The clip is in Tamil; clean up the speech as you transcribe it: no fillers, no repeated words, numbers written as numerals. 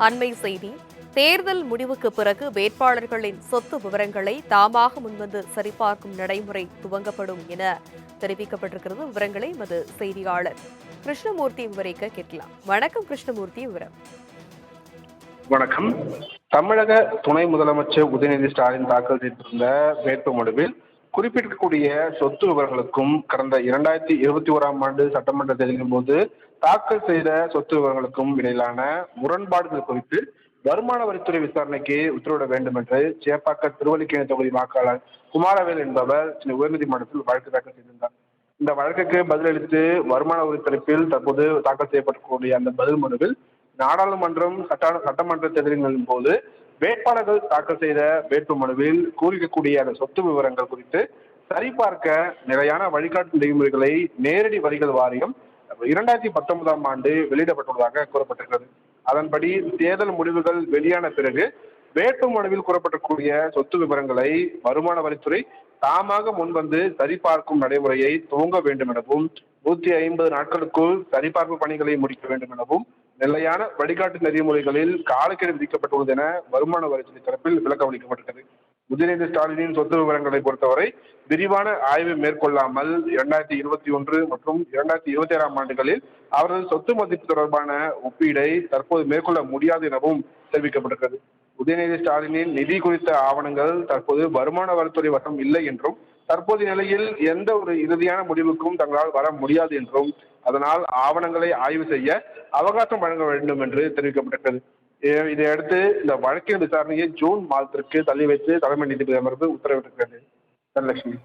அண்மை செய்தி. தேர்தல் முடிவுக்கு பிறகு வேட்பாளர்களின் சொத்து விவரங்களை தாமாக முன்வந்து சரிபார்க்கும் நடைமுறை துவங்கப்படும் என தெரிவிக்கப்பட்டிருக்கிறது. விவரங்களை எமது செய்தியாளர் கிருஷ்ணமூர்த்தி விவரிக்க கேட்கலாம். வணக்கம் கிருஷ்ணமூர்த்தி, விவரம். வணக்கம். தமிழக துணை முதலமைச்சர் உதயநிதி ஸ்டாலின் தாக்கல் செய்திருந்த வேட்புமனுவில் குறிப்பிடக்கூடிய சொத்து விவரங்களுக்கும் கடந்த 2021ஆம் ஆண்டு சட்டமன்ற தேர்தலின் போது தாக்கல் செய்த சொத்து விவரங்களுக்கும் இடையிலான முரண்பாடுகள் குறித்து வருமான வரித்துறை விசாரணைக்கு உத்தரவிட வேண்டும் என்று சேப்பாக்க திருவல்லிக்கேணி தொகுதி வாக்காளர் குமாரவேல் என்பவர் உயர்நீதிமன்றத்தில் வழக்கு தாக்கல் செய்திருந்தார். இந்த வழக்குக்கு பதிலளித்து வருமான வரி தரப்பில் தற்போது தாக்கல் செய்யப்படக்கூடிய அந்த பதில் மனுவில் நாடாளுமன்றம் சட்டமன்ற தேர்தலின் போது வேட்பாளர்கள் தாக்கல் செய்த வேட்பு மனுவில் கூறிக்கக்கூடிய அந்த சொத்து விவரங்கள் குறித்து சரிபார்க்க நிலையான வழிகாட்டு நெறிமுறைகளை நேரடி வரிகள் வாரியம் 2019ஆம் ஆண்டு வெளியிடப்பட்டுள்ளதாக கூறப்பட்டிருக்கிறது. அதன்படி தேர்தல் முடிவுகள் வெளியான பிறகு வேட்பு மனுவில் கூறப்பட்டிருக்கூடிய சொத்து விவரங்களை வருமான வரித்துறை தாமாக முன்வந்து சரிபார்க்கும் நடைமுறையை துவங்க வேண்டும் எனவும் 150 நாட்களுக்குள் சரிபார்ப்பு பணிகளை முடிக்க வேண்டும் எனவும் நிலையான வழிகாட்டு நெறிமுறைகளில் காலக்கெடு விதிக்கப்பட்டுள்ளது என வருமான வரித்துறை தரப்பில் விளக்கம் அளிக்கப்பட்டது. உதயநிதி ஸ்டாலினின் சொத்து விவரங்களை பொறுத்தவரை விரிவான ஆய்வு மேற்கொள்ளாமல் 2021 மற்றும் 2027ஆம் ஆண்டுகளில் அவரது சொத்து மதிப்பு தொடர்பான ஒப்பீடை தற்போது மேற்கொள்ள முடியாது எனவும் தெரிவிக்கப்பட்டிருக்கிறது. உதயநிதி ஸ்டாலினின் நிதி குறித்த ஆவணங்கள் தற்போது வருமான வரித்துறை வசம் இல்லை என்றும் தற்போதைய நிலையில் எந்த ஒரு இறுதியான முடிவுக்கும் தங்களால் வர முடியாது என்றும் அதனால் ஆவணங்களை ஆய்வு செய்ய அவகாசம் வழங்க வேண்டும் என்று தெரிவிக்கப்பட்டிருக்கிறது. இதையடுத்து இந்த வழக்கின் விசாரணையை ஜூன் மாதத்திற்கு தள்ளி வைத்து தலைமை நீதிபதி அமர்வு உத்தரவிட்டிருக்கிறது. தனலட்சுமி.